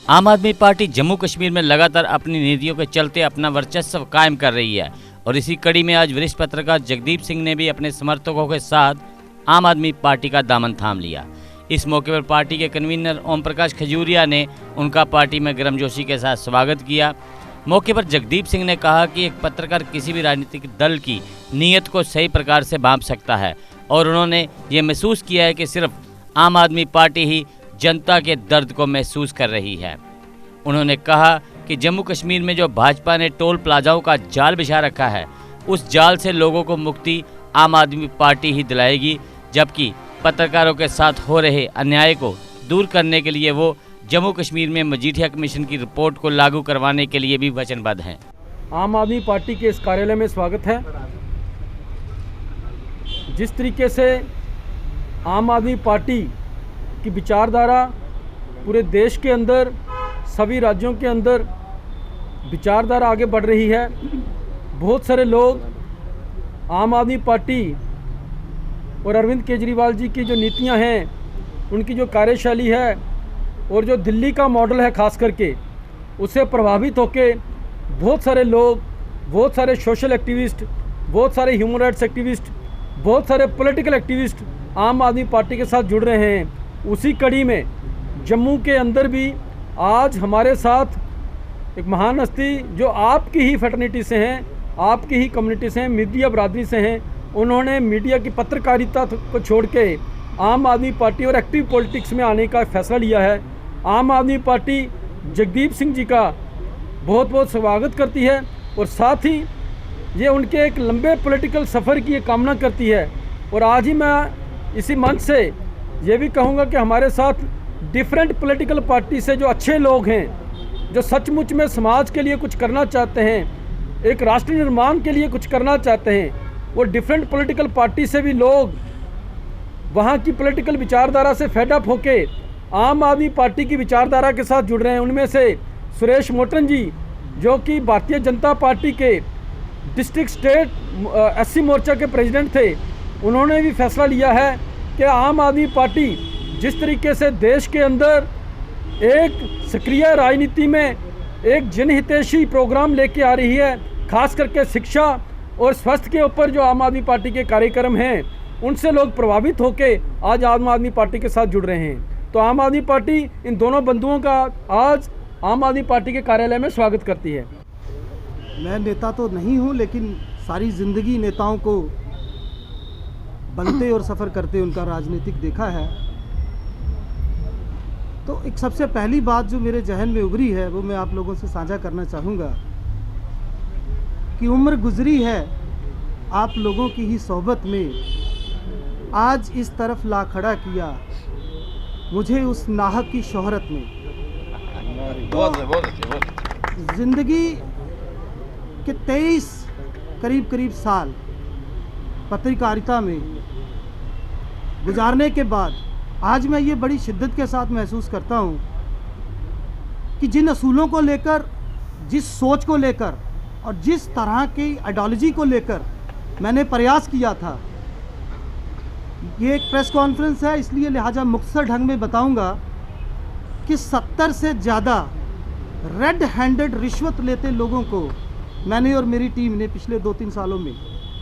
आम आदमी पार्टी जम्मू कश्मीर में लगातार अपनी नीतियों के चलते अपना वर्चस्व कायम कर रही है और इसी कड़ी में आज वरिष्ठ पत्रकार जगदीप सिंह ने भी अपने समर्थकों के साथ आम आदमी पार्टी का दामन थाम लिया। इस मौके पर पार्टी के कन्वीनर ओम प्रकाश खजूरिया ने उनका पार्टी में गर्मजोशी के साथ स्वागत किया। मौके पर जगदीप सिंह ने कहा कि एक पत्रकार किसी भी राजनीतिक दल की नीयत को सही प्रकार से भांप सकता है और उन्होंने ये महसूस किया है कि सिर्फ आम आदमी पार्टी ही जनता के दर्द को महसूस कर रही है। उन्होंने कहा कि जम्मू कश्मीर में जो भाजपा ने टोल प्लाजाओं का जाल बिछा रखा है, उस जाल से लोगों को मुक्ति आम आदमी पार्टी ही दिलाएगी, जबकि पत्रकारों के साथ हो रहे अन्याय को दूर करने के लिए वो जम्मू कश्मीर में मजीठिया कमीशन की रिपोर्ट को लागू करवाने के लिए भी वचनबद्ध हैं। आम आदमी पार्टी के इस कार्यालय में स्वागत है। जिस तरीके से आम आदमी पार्टी की विचारधारा पूरे देश के अंदर, सभी राज्यों के अंदर विचारधारा आगे बढ़ रही है, बहुत सारे लोग आम आदमी पार्टी और अरविंद केजरीवाल जी की जो नीतियां हैं, उनकी जो कार्यशैली है और जो दिल्ली का मॉडल है खास करके, उससे प्रभावित होकर बहुत सारे लोग, बहुत सारे सोशल एक्टिविस्ट, बहुत सारे ह्यूमन राइट्स एक्टिविस्ट, बहुत सारे पॉलिटिकल एक्टिविस्ट आम आदमी पार्टी के साथ जुड़ रहे हैं। उसी कड़ी में जम्मू के अंदर भी आज हमारे साथ एक महान हस्ती जो आपकी ही फैटर्निटी से हैं, आपकी ही कम्युनिटी से हैं, मीडिया बरादरी से हैं, उन्होंने मीडिया की पत्रकारिता को छोड़ के आम आदमी पार्टी और एक्टिव पॉलिटिक्स में आने का फैसला लिया है। आम आदमी पार्टी जगदीप सिंह जी का बहुत बहुत स्वागत करती है और साथ ही ये उनके एक लंबे पॉलिटिकल सफ़र की ये कामना करती है। और आज ही मैं इसी मंच से ये भी कहूँगा कि हमारे साथ डिफरेंट पॉलिटिकल पार्टी से जो अच्छे लोग हैं, जो सचमुच में समाज के लिए कुछ करना चाहते हैं, एक राष्ट्र निर्माण के लिए कुछ करना चाहते हैं, वो डिफरेंट पॉलिटिकल पार्टी से भी लोग वहाँ की पॉलिटिकल विचारधारा से फेडअप होके आम आदमी पार्टी की विचारधारा के साथ जुड़ रहे हैं। उनमें से सुरेश मोटन जी, जो कि भारतीय जनता पार्टी के डिस्ट्रिक्ट स्टेट एससी मोर्चा के प्रेसिडेंट थे, उन्होंने भी फैसला लिया है कि आम आदमी पार्टी जिस तरीके से देश के अंदर एक सक्रिय राजनीति में एक जनहितैषी प्रोग्राम लेके आ रही है, खास करके शिक्षा और स्वास्थ्य के ऊपर जो आम आदमी पार्टी के कार्यक्रम हैं, उनसे लोग प्रभावित होके आज आम आदमी पार्टी के साथ जुड़ रहे हैं। तो आम आदमी पार्टी इन दोनों बंधुओं का आज आम आदमी पार्टी के कार्यालय में स्वागत करती है। मैं नेता तो नहीं हूं, लेकिन सारी ज़िंदगी नेताओं को बनते और सफ़र करते उनका राजनीतिक देखा है। तो एक सबसे पहली बात जो मेरे जहन में उभरी है वो मैं आप लोगों से साझा करना चाहूँगा कि उम्र गुजरी है आप लोगों की ही सोहबत में, आज इस तरफ ला खड़ा किया मुझे उस नाहक की शोहरत में। तो ज़िंदगी के 23 करीब साल पत्रकारिता में गुजारने के बाद आज मैं ये बड़ी शिद्दत के साथ महसूस करता हूँ कि जिन असूलों को लेकर, जिस सोच को लेकर और जिस तरह की आइडियोलॉजी को लेकर मैंने प्रयास किया था, ये एक प्रेस कॉन्फ्रेंस है इसलिए लिहाजा मुख्तसर ढंग में बताऊंगा कि 70 से ज़्यादा रेड हैंडेड रिश्वत लेते लोगों को मैंने और मेरी टीम ने पिछले 2-3 सालों में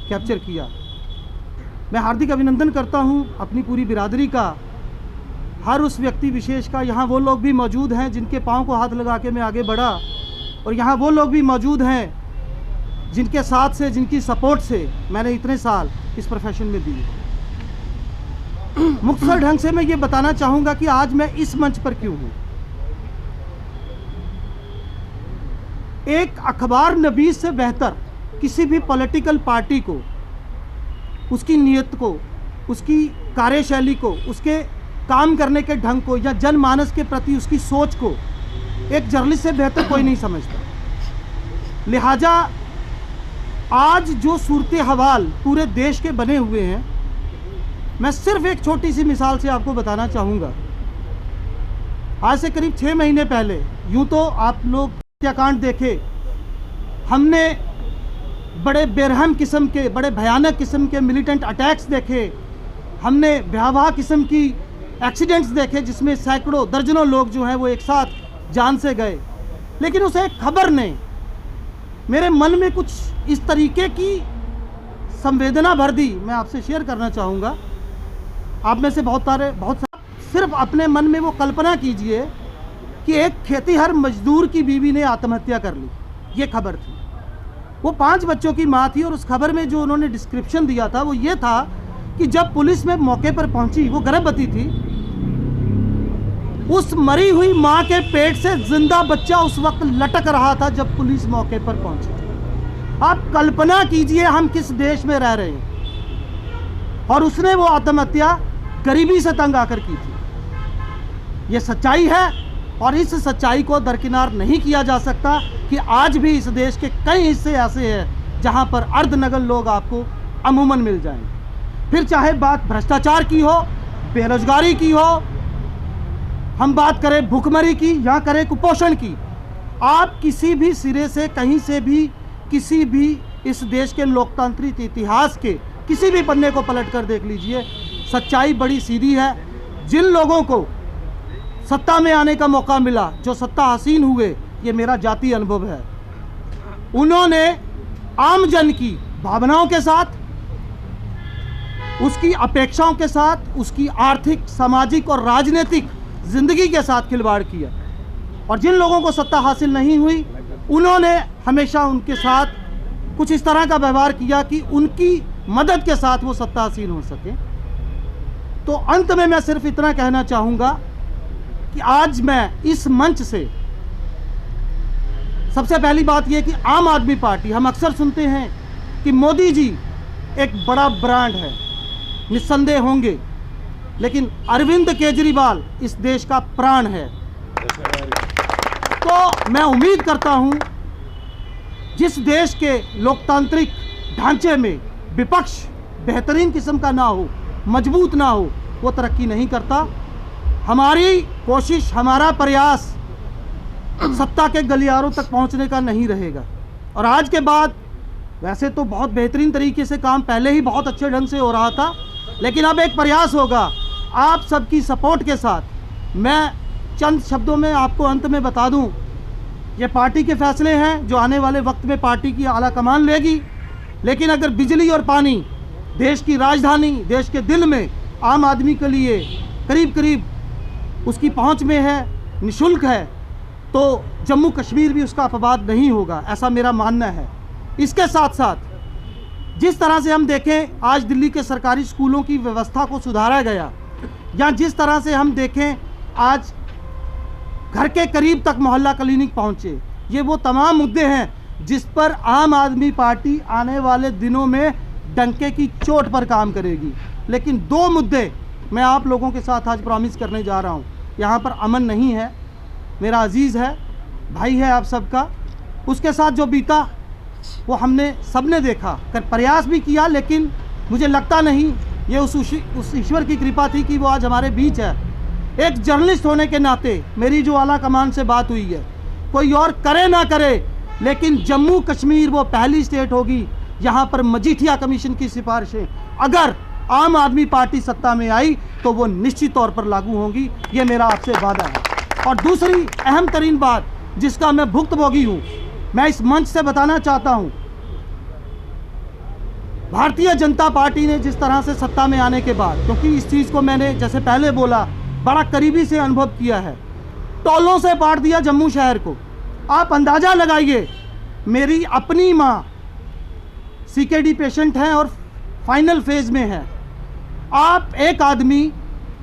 कैप्चर किया। मैं हार्दिक अभिनंदन करता हूं अपनी पूरी बिरादरी का, हर उस व्यक्ति विशेष का। यहाँ वो लोग भी मौजूद हैं जिनके पाँव को हाथ लगा के मैं आगे बढ़ा, और यहाँ वो लोग भी मौजूद हैं जिनके साथ से, जिनकी सपोर्ट से मैंने इतने साल इस प्रोफेशन में दिए। मुख्तसर ढंग से मैं ये बताना चाहूँगा कि आज मैं इस मंच पर क्यों हूँ। एक अखबार नवीस से बेहतर किसी भी पॉलिटिकल पार्टी को, उसकी नीयत को, उसकी कार्यशैली को, उसके काम करने के ढंग को या जनमानस के प्रति उसकी सोच को एक जर्नलिस्ट से बेहतर कोई नहीं समझता। लिहाजा आज जो सूरत हवाल पूरे देश के बने हुए हैं, मैं सिर्फ एक छोटी सी मिसाल से आपको बताना चाहूँगा। आज से करीब 6 महीने पहले, यूँ तो आप लोग हत्याकांड देखे, हमने बड़े बेरहम किस्म के, बड़े भयानक किस्म के मिलिटेंट अटैक्स देखे, हमने भयावह किस्म की एक्सीडेंट्स देखे जिसमें सैकड़ों दर्जनों लोग जो हैं वो एक साथ जान से गए, लेकिन उस एक खबर ने मेरे मन में कुछ इस तरीके की संवेदना भर दी। मैं आपसे शेयर करना चाहूँगा। आप में से बहुत सारे सिर्फ अपने मन में वो कल्पना कीजिए कि एक खेतीहर मजदूर की बीवी ने आत्महत्या कर ली, ये खबर थी। वो 5 बच्चों की माँ थी और उस खबर में जो उन्होंने डिस्क्रिप्शन दिया था वो ये था कि जब पुलिस में मौके पर पहुंची, वो गर्भवती थी, उस मरी हुई माँ के पेट से जिंदा बच्चा उस वक्त लटक रहा था जब पुलिस मौके पर पहुंची। आप कल्पना कीजिए हम किस देश में रह रहे हैं। और उसने वो आत्महत्या गरीबी से तंग आकर की थी। ये सच्चाई है और इस सच्चाई को दरकिनार नहीं किया जा सकता कि आज भी इस देश के कई हिस्से ऐसे हैं जहां पर अर्धनग्न लोग आपको अमूमन मिल जाएंगे। फिर चाहे बात भ्रष्टाचार की हो, बेरोजगारी की हो, हम बात करें भूखमरी की या करें कुपोषण की, आप किसी भी सिरे से कहीं से भी किसी भी इस देश के लोकतांत्रिक इतिहास के किसी भी पन्ने को पलट कर देख लीजिए, सच्चाई बड़ी सीधी है। जिन लोगों को सत्ता में आने का मौका मिला, जो सत्ता हसीन हुए, ये मेरा जाती अनुभव है, उन्होंने आम जन की भावनाओं के साथ, उसकी अपेक्षाओं के साथ, उसकी आर्थिक, सामाजिक और राजनीतिक जिंदगी के साथ खिलवाड़ किया। और जिन लोगों को सत्ता हासिल नहीं हुई, उन्होंने हमेशा उनके साथ कुछ इस तरह का व्यवहार किया कि उनकी मदद के साथ वो सत्ता हासिल हो सके। तो अंत में मैं सिर्फ इतना कहना चाहूँगा कि आज मैं इस मंच से सबसे पहली बात यह कि आम आदमी पार्टी, हम अक्सर सुनते हैं कि मोदी जी एक बड़ा ब्रांड है, निस्संदेह होंगे, लेकिन अरविंद केजरीवाल इस देश का प्राण है। तो मैं उम्मीद करता हूं जिस देश के लोकतांत्रिक ढांचे में विपक्ष बेहतरीन किस्म का ना हो, मजबूत ना हो, वो तरक्की नहीं करता। हमारी कोशिश, हमारा प्रयास सत्ता के गलियारों तक पहुंचने का नहीं रहेगा। और आज के बाद वैसे तो बहुत बेहतरीन तरीके से काम पहले ही बहुत अच्छे ढंग से हो रहा था, लेकिन अब एक प्रयास होगा आप सबकी सपोर्ट के साथ। मैं चंद शब्दों में आपको अंत में बता दूं, ये पार्टी के फैसले हैं जो आने वाले वक्त में पार्टी की आला कमान लेगी, लेकिन अगर बिजली और पानी देश की राजधानी, देश के दिल में आम आदमी के लिए करीब करीब उसकी पहुंच में है, निःशुल्क है, तो जम्मू कश्मीर भी उसका अपवाद नहीं होगा, ऐसा मेरा मानना है। इसके साथ साथ जिस तरह से हम देखें आज दिल्ली के सरकारी स्कूलों की व्यवस्था को सुधारा गया, या जिस तरह से हम देखें आज घर के करीब तक मोहल्ला क्लिनिक पहुंचे, ये वो तमाम मुद्दे हैं जिस पर आम आदमी पार्टी आने वाले दिनों में डंके की चोट पर काम करेगी। लेकिन 2 मुद्दे मैं आप लोगों के साथ आज प्रॉमिस करने जा रहा हूं। यहाँ पर अमन नहीं है, मेरा अजीज़ है, भाई है आप सबका, उसके साथ जो बीता वो हमने सबने देखा, कर प्रयास भी किया, लेकिन मुझे लगता नहीं ये उस ईश्वर की कृपा थी कि वो आज हमारे बीच है। एक जर्नलिस्ट होने के नाते मेरी जो आला कमान से बात हुई है, कोई और करे ना करे, लेकिन जम्मू कश्मीर वो पहली स्टेट होगी यहाँ पर मजीठिया कमीशन की सिफारिशें अगर आम आदमी पार्टी सत्ता में आई तो वो निश्चित तौर पर लागू होंगी, ये मेरा आपसे वादा है। और दूसरी अहम तरीन बात जिसका मैं भुक्तभोगी हूँ, मैं इस मंच से बताना चाहता हूँ, भारतीय जनता पार्टी ने जिस तरह से सत्ता में आने के बाद, क्योंकि इस चीज़ को मैंने जैसे पहले बोला बड़ा करीबी से अनुभव किया है, टोलों से बांट दिया जम्मू शहर को। आप अंदाज़ा लगाइए, मेरी अपनी माँ सीकेडी पेशेंट हैं और फाइनल फेज में है। आप एक आदमी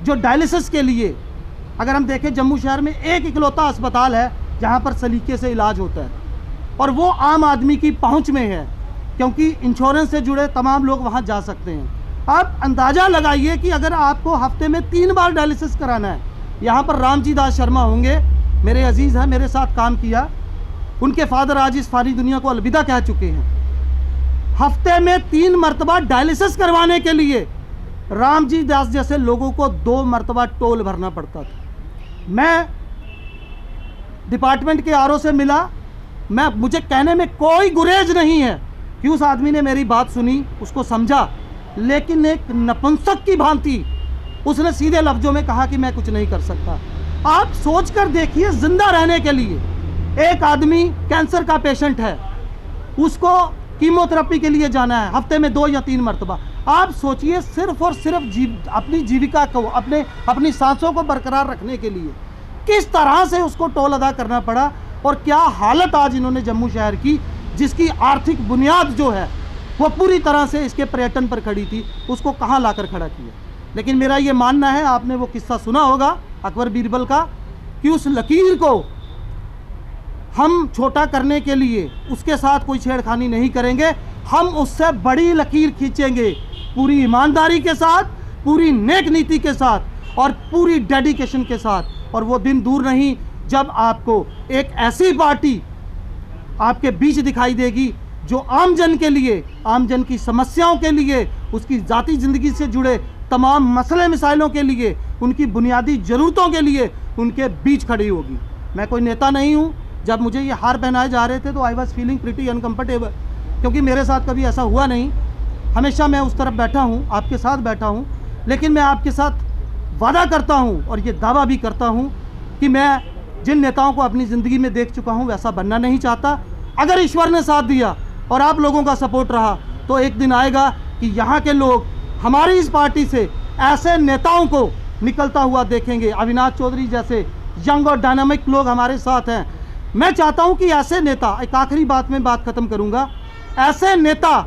जो डायलिसिस के लिए, अगर हम देखें जम्मू शहर में एक इकलौता अस्पताल है जहाँ पर सलीके से इलाज होता है, और वो आम आदमी की पहुँच में है क्योंकि इंश्योरेंस से जुड़े तमाम लोग वहाँ जा सकते हैं। आप अंदाज़ा लगाइए कि अगर आपको हफ्ते में 3 बार डायलिसिस कराना है, यहाँ पर रामजी दास शर्मा होंगे, मेरे अजीज़ हैं, मेरे साथ काम किया, उनके फादर आज इस फानी दुनिया को अलविदा कह चुके हैं। हफ्ते में 3 मरतबा डायलिसिस करवाने के लिए रामजी दास जैसे लोगों को 2 मरतबा टोल भरना पड़ता था। मैं डिपार्टमेंट के आरओ से मिला, मुझे कहने में कोई गुरेज नहीं है कि उस आदमी ने मेरी बात सुनी, उसको समझा, लेकिन एक नपुंसक की भांति उसने सीधे लफ्ज़ों में कहा कि मैं कुछ नहीं कर सकता। आप सोचकर देखिए, जिंदा रहने के लिए एक आदमी कैंसर का पेशेंट है, उसको कीमोथेरेपी के लिए जाना है हफ्ते में 2 या 3 मरतबा। आप सोचिए, सिर्फ और सिर्फ अपनी जीविका को, अपनी सांसों को बरकरार रखने के लिए किस तरह से उसको टोल अदा करना पड़ा, और क्या हालत आज इन्होंने जम्मू शहर की, जिसकी आर्थिक बुनियाद जो है वो पूरी तरह से इसके पर्यटन पर खड़ी थी, उसको कहाँ लाकर खड़ा किया। लेकिन मेरा ये मानना है, आपने वो किस्सा सुना होगा अकबर बीरबल का, कि उस लकीर को हम छोटा करने के लिए उसके साथ कोई छेड़खानी नहीं करेंगे, हम उससे बड़ी लकीर खींचेंगे, पूरी ईमानदारी के साथ, पूरी नेक नीति के साथ और पूरी डेडिकेशन के साथ। और वो दिन दूर नहीं जब आपको एक ऐसी पार्टी आपके बीच दिखाई देगी जो आम जन के लिए, आम जन की समस्याओं के लिए, उसकी ज़ाती ज़िंदगी से जुड़े तमाम मसले मिसाइलों के लिए, उनकी बुनियादी ज़रूरतों के लिए उनके बीच खड़ी होगी। मैं कोई नेता नहीं हूँ। जब मुझे ये हार पहनाए जा रहे थे तो I was feeling pretty uncomfortable, क्योंकि मेरे साथ कभी ऐसा हुआ नहीं। हमेशा मैं उस तरफ बैठा हूँ, आपके साथ बैठा हूँ, लेकिन मैं आपके साथ वादा करता हूँ और ये दावा भी करता हूँ कि मैं जिन नेताओं को अपनी ज़िंदगी में देख चुका हूँ वैसा बनना नहीं चाहता। अगर ईश्वर ने साथ दिया और आप लोगों का सपोर्ट रहा तो एक दिन आएगा कि यहाँ के लोग हमारी इस पार्टी से ऐसे नेताओं को निकलता हुआ देखेंगे। अविनाश चौधरी जैसे यंग और डायनामिक लोग हमारे साथ हैं। मैं चाहता हूँ कि ऐसे नेता, एक आखिरी बात में बात ख़त्म करूँगा, ऐसे नेता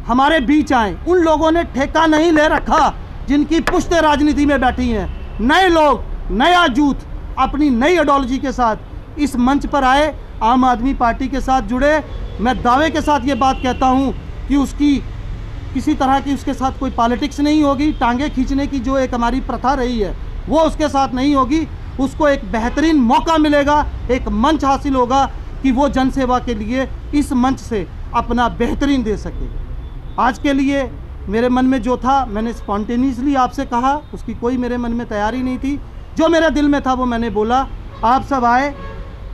हमारे बीच आएँ। उन लोगों ने ठेका नहीं ले रखा जिनकी पुश्ते राजनीति में बैठी हैं। नए लोग, नया यूथ अपनी नई आइडियोलॉजी के साथ इस मंच पर आए, आम आदमी पार्टी के साथ जुड़े। मैं दावे के साथ ये बात कहता हूँ कि उसकी किसी तरह की उसके साथ कोई पॉलिटिक्स नहीं होगी। टांगे खींचने की जो एक हमारी प्रथा रही है वो उसके साथ नहीं होगी। उसको एक बेहतरीन मौका मिलेगा, एक मंच हासिल होगा कि वो जनसेवा के लिए इस मंच से अपना बेहतरीन दे सके। आज के लिए मेरे मन में जो था मैंने स्पॉन्टेनियसली आपसे कहा, उसकी कोई मेरे मन में तैयारी नहीं थी। जो मेरे दिल में था वो मैंने बोला। आप सब आए।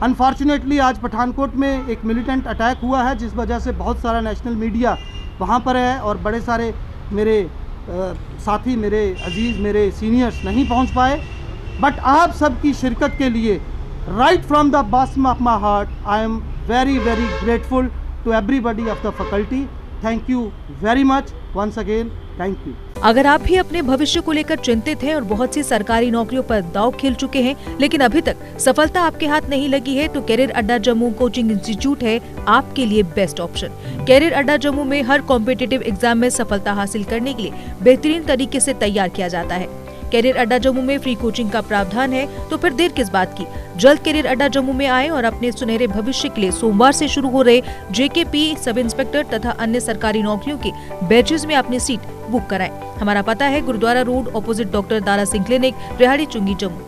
अनफॉर्चुनेटली आज पठानकोट में एक मिलिटेंट अटैक हुआ है, जिस वजह से बहुत सारा नेशनल मीडिया वहाँ पर है और बड़े सारे मेरे साथी, मेरे अजीज़, मेरे सीनियर्स नहीं पहुँच पाए। बट आप सब की शिरकत के लिए right from the bottom of my heart I am very very grateful to everybody of the faculty. Thank you very much once again, thank you. अगर आप भी अपने भविष्य को लेकर चिंतित हैं और बहुत सी सरकारी नौकरियों पर दांव खेल चुके हैं लेकिन अभी तक सफलता आपके हाथ नहीं लगी है, तो कैरियर अड्डा जम्मू कोचिंग इंस्टीट्यूट है आपके लिए बेस्ट ऑप्शन। कैरियर अड्डा जम्मू में हर कॉम्पिटिटिव एग्जाम में सफलता हासिल करने के लिए बेहतरीन तरीके से तैयार किया जाता है। कैरियर अड्डा जम्मू में फ्री कोचिंग का प्रावधान है, तो फिर देर किस बात की। जल्द कैरियर अड्डा जम्मू में आए और अपने सुनहरे भविष्य के लिए सोमवार से शुरू हो रहे JKP, सब इंस्पेक्टर तथा अन्य सरकारी नौकरियों के बैचेस में अपनी सीट बुक कराएं। हमारा पता है Gurdwara road, opposite doctor Dara Singh clinic, Rehari Chungi, Jammu.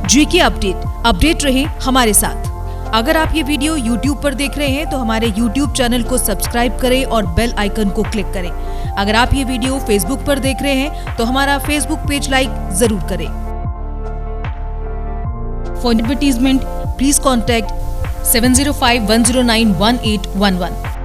JK update रहे हमारे साथ। अगर आप ये वीडियो YouTube पर देख रहे हैं तो हमारे YouTube चैनल को सब्सक्राइब करें और बेल आइकन को क्लिक करें। अगर आप ये वीडियो Facebook पर देख रहे हैं तो हमारा Facebook पेज लाइक जरूर करें। For advertisement please contact 7051091811।